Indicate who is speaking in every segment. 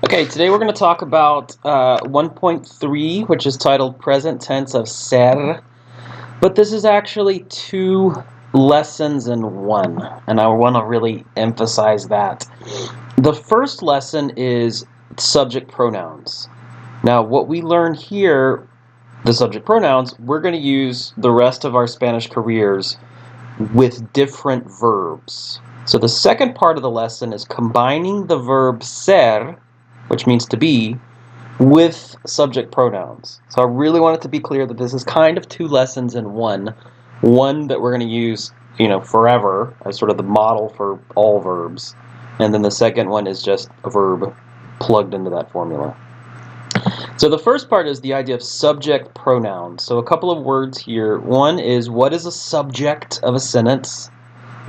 Speaker 1: Okay, today we're going to talk about 1.3, which is titled Present Tense of Ser, but this is actually two lessons in one, and I want to really emphasize that. The first lesson is subject pronouns. Now, what we learn here, the subject pronouns, we're going to use the rest of our Spanish careers with different verbs. So the second part of the lesson is combining the verb ser, which means to be, with subject pronouns. So I really want it to be clear that this is kind of two lessons in one. One that we're going to use, forever as sort of the model for all verbs. And then the second one is just a verb plugged into that formula. So the first part is the idea of subject pronouns. So a couple of words here. One is, what is a subject of a sentence?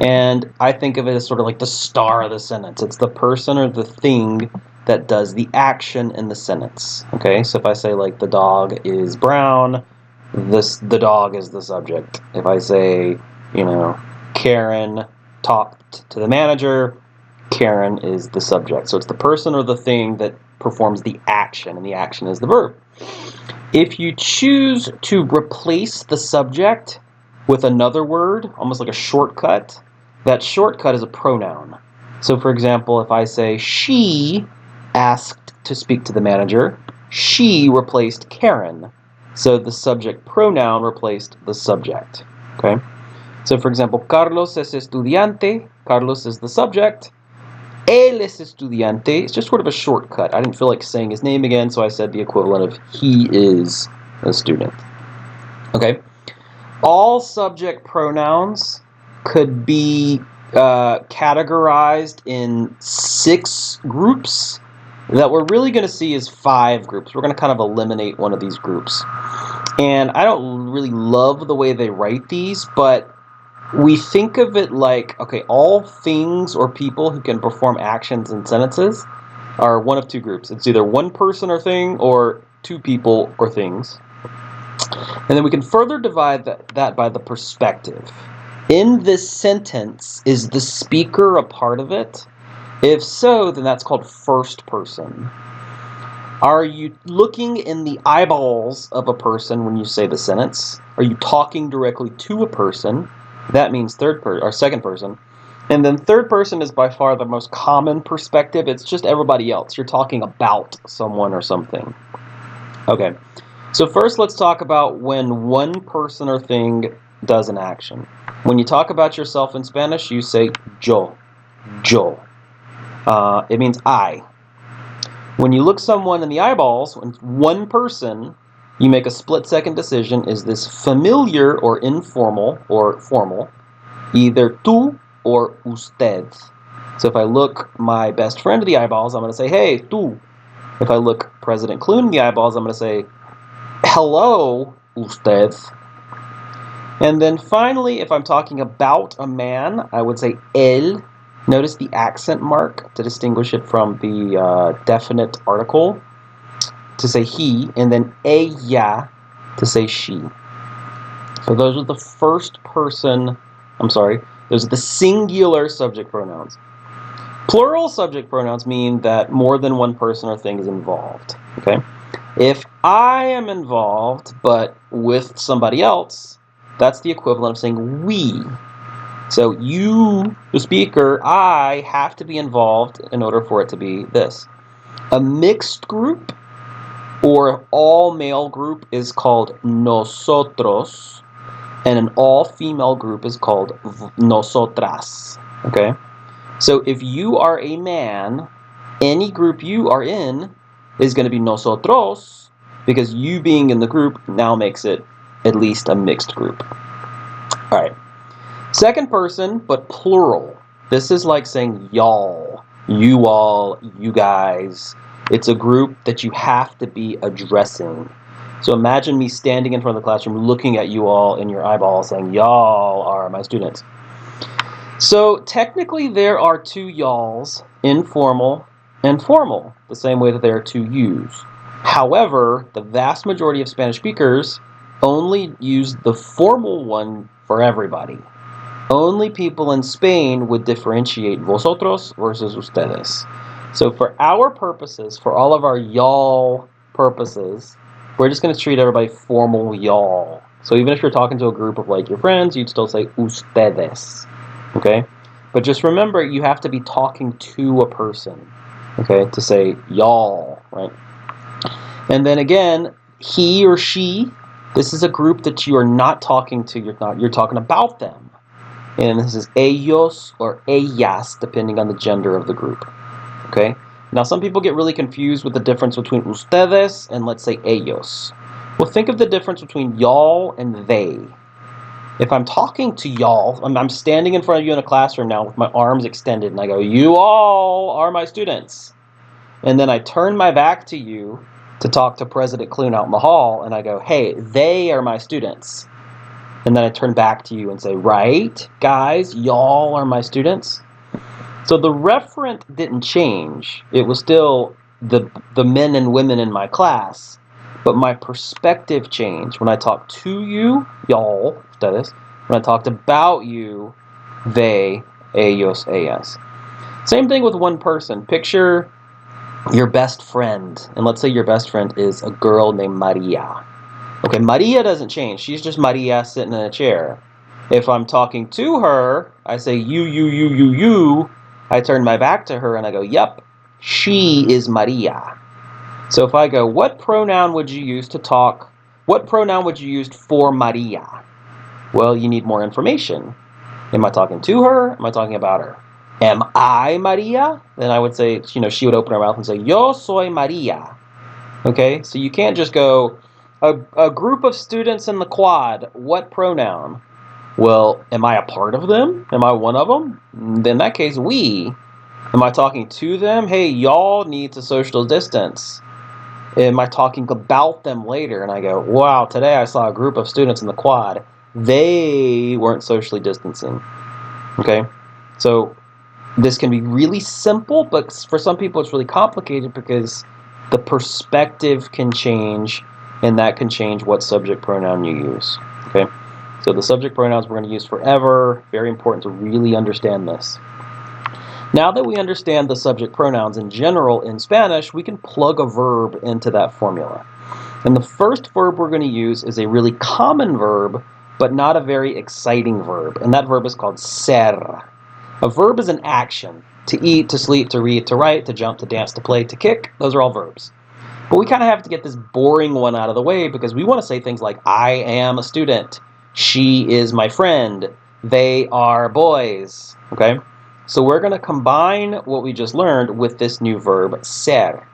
Speaker 1: And I think of it as sort of like the star of the sentence. It's the person or the thing that does the action in the sentence. Okay, so if I say like the dog is brown, the dog is the subject. If I say, Karen talked to the manager, Karen is the subject. So it's the person or the thing that performs the action, and the action is the verb. If you choose to replace the subject with another word, almost like a shortcut, that shortcut is a pronoun. So for example, if I say she asked to speak to the manager, she replaced Karen. So the subject pronoun replaced the subject. Okay? So for example, Carlos es estudiante. Carlos is the subject. Él es estudiante. It's just sort of a shortcut. I didn't feel like saying his name again, so I said the equivalent of he is a student. Okay? All subject pronouns could be categorized in 6 groups. That we're really going to see is 5 groups. We're going to kind of eliminate one of these groups. And I don't really love the way they write these, but we think of it like, okay, all things or people who can perform actions in sentences are one of 2 groups. It's either one person or thing, or 2 people or things. And then we can further divide that by the perspective. In this sentence, is the speaker a part of it? If so, then that's called first person. Are you looking in the eyeballs of a person when you say the sentence? Are you talking directly to a person? That means second person. And then third person is by far the most common perspective. It's just everybody else. You're talking about someone or something. Okay. So first let's talk about when one person or thing does an action. When you talk about yourself in Spanish, you say yo. It means I. When you look someone in the eyeballs, when one person, you make a split-second decision. Is this familiar or informal or formal? Either tú or usted. So if I look my best friend in the eyeballs, I'm going to say, hey, tú. If I look President Clune in the eyeballs, I'm going to say, hello, usted. And then finally, if I'm talking about a man, I would say él. Notice the accent mark to distinguish it from the definite article to say he, and then ella to say she. So those are the those are the singular subject pronouns. Plural subject pronouns mean that more than one person or thing is involved. Okay? If I am involved, but with somebody else, that's the equivalent of saying we. So you, the speaker, I, have to be involved in order for it to be this. A mixed group or all-male group is called nosotros, and an all-female group is called nosotras. Okay? So if you are a man, any group you are in is going to be nosotros, because you being in the group now makes it at least a mixed group. All right. Second person, but plural. This is like saying y'all, you all, you guys. It's a group that you have to be addressing. So imagine me standing in front of the classroom looking at you all in your eyeballs saying, y'all are my students. So technically there are 2 y'alls, informal and formal, the same way that there are 2 yous. However, the vast majority of Spanish speakers only use the formal one for everybody. Only people in Spain would differentiate vosotros versus ustedes. So for our purposes, for all of our y'all purposes, we're just going to treat everybody formal y'all. So even if you're talking to a group of like your friends, you'd still say ustedes, okay? But just remember, you have to be talking to a person, okay, to say y'all, right? And then again, he or she, this is a group that you are not talking to, you're talking about them. And this is ellos or ellas, depending on the gender of the group. Okay? Now, some people get really confused with the difference between ustedes and, let's say, ellos. Well, think of the difference between y'all and they. If I'm talking to y'all, I'm standing in front of you in a classroom now with my arms extended, and I go, you all are my students. And then I turn my back to you to talk to President Clune out in the hall, and I go, hey, they are my students. And then I turn back to you and say, right, guys, y'all are my students. So the referent didn't change. It was still the men and women in my class, but my perspective changed. When I talked to you, y'all, that is, when I talked about you, they, ellos, ellas. Same thing with one person. Picture your best friend, and let's say your best friend is a girl named Maria. Okay, Maria doesn't change. She's just Maria sitting in a chair. If I'm talking to her, I say you. I turn my back to her and I go, yep, she is Maria. So if I go, what pronoun would you use to talk? What pronoun would you use for Maria? Well, you need more information. Am I talking to her? Am I talking about her? Am I Maria? Then I would say, she would open her mouth and say, yo soy Maria. Okay, so you can't just go, a group of students in the quad, what pronoun? Well, am I a part of them? Am I one of them? Then in that case, we. Am I talking to them? Hey, y'all need to social distance. Am I talking about them later? And I go, wow, today I saw a group of students in the quad. They weren't socially distancing. Okay, so this can be really simple, but for some people it's really complicated because the perspective can change, and that can change what subject pronoun you use. Okay, so the subject pronouns we're going to use forever. Very important to really understand this. Now that we understand the subject pronouns in general in Spanish, we can plug a verb into that formula. And the first verb we're going to use is a really common verb, but not a very exciting verb. And that verb is called ser. A verb is an action. To eat, to sleep, to read, to write, to jump, to dance, to play, to kick. Those are all verbs. But we kind of have to get this boring one out of the way because we want to say things like, I am a student. She is my friend. They are boys. Okay? So we're going to combine what we just learned with this new verb, ser.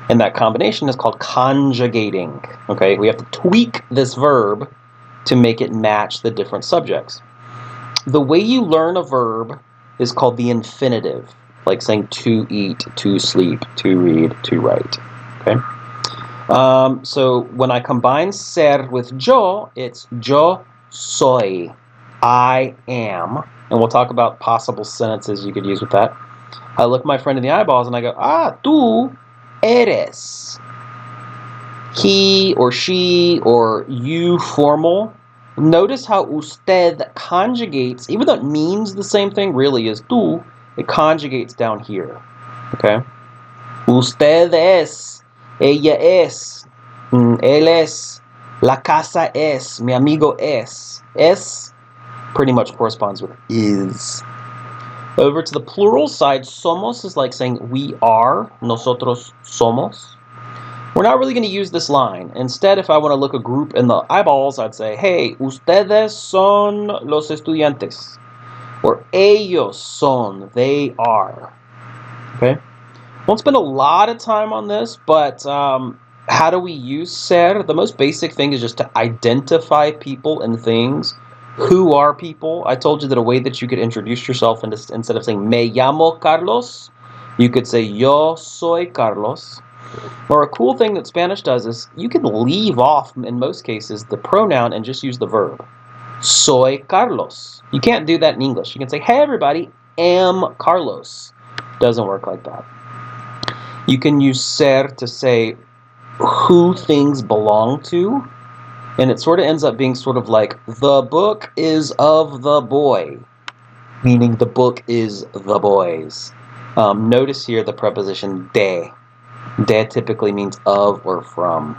Speaker 1: And that combination is called conjugating. Okay? We have to tweak this verb to make it match the different subjects. The way you learn a verb is called the infinitive, like saying to eat, to sleep, to read, to write. Okay? So when I combine ser with yo, it's yo soy. I am. And we'll talk about possible sentences you could use with that. I look my friend in the eyeballs and I go, tú eres. He or she or you formal. Notice how usted conjugates, even though it means the same thing really as tú, it conjugates down here. Okay? Usted es, ella es, él es, la casa es, mi amigo es. Es pretty much corresponds with is. Over to the plural side, somos is like saying we are, nosotros somos. We're not really going to use this line. Instead, if I want to look a group in the eyeballs, I'd say, hey, ustedes son los estudiantes. Or ellos son, they are. Okay? Won't spend a lot of time on this, but how do we use ser? The most basic thing is just to identify people and things. Who are people? I told you that a way that you could introduce yourself, instead of saying, me llamo Carlos, you could say, yo soy Carlos. Or a cool thing that Spanish does is you can leave off, in most cases, the pronoun and just use the verb. Soy Carlos. You can't do that in English. You can say, hey everybody, am Carlos. Doesn't work like that. You can use ser to say who things belong to, and it sort of ends up being sort of like, the book is of the boy, meaning the book is the boy's. Notice here the preposition de. De typically means of or from.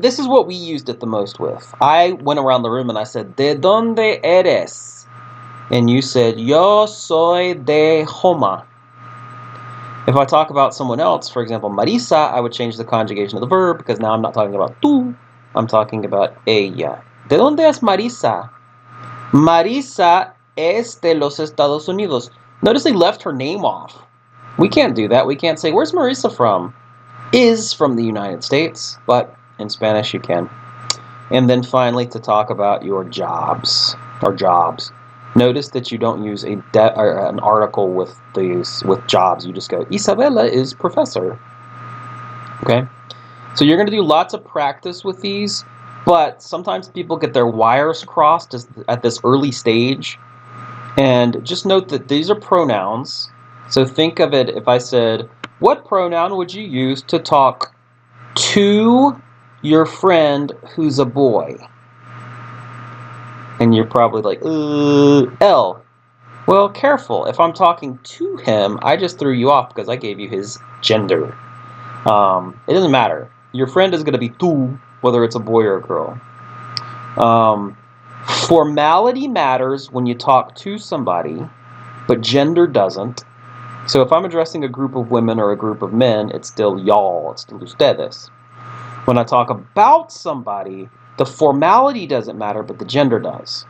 Speaker 1: This is what we used it the most with. I went around the room and I said, ¿De dónde eres? And you said, Yo soy de Homa. If I talk about someone else, for example, Marisa, I would change the conjugation of the verb because now I'm not talking about tú, I'm talking about ella. ¿De dónde es Marisa? Marisa es de los Estados Unidos. Notice they left her name off. We can't do that. We can't say, where's Marisa from? Is from the United States, but in Spanish you can. And then finally, to talk about your jobs, or jobs. Notice that you don't use an article with jobs. You just go, Isabella is professor. Okay? So you're going to do lots of practice with these, but sometimes people get their wires crossed at this early stage. And just note that these are pronouns. So think of it, if I said, what pronoun would you use to talk to your friend who's a boy? And you're probably like, L. Well, careful. If I'm talking to him, I just threw you off because I gave you his gender. It doesn't matter. Your friend is going to be tú, whether it's a boy or a girl. Formality matters when you talk to somebody, but gender doesn't. So if I'm addressing a group of women or a group of men, it's still y'all, it's still ustedes. When I talk about somebody, the formality doesn't matter, but the gender does.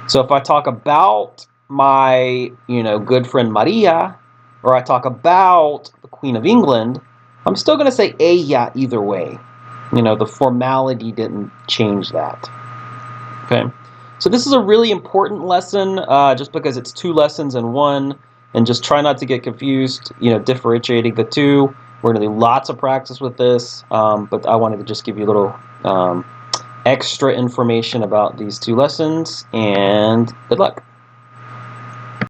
Speaker 1: So if I talk about my, good friend Maria, or I talk about the Queen of England, I'm still going to say ella either way. The formality didn't change that. Okay. So this is a really important lesson, just because it's 2 lessons in one, and just try not to get confused, differentiating the two. We're going to do lots of practice with this, but I wanted to just give you a little extra information about these 2 lessons, and good luck.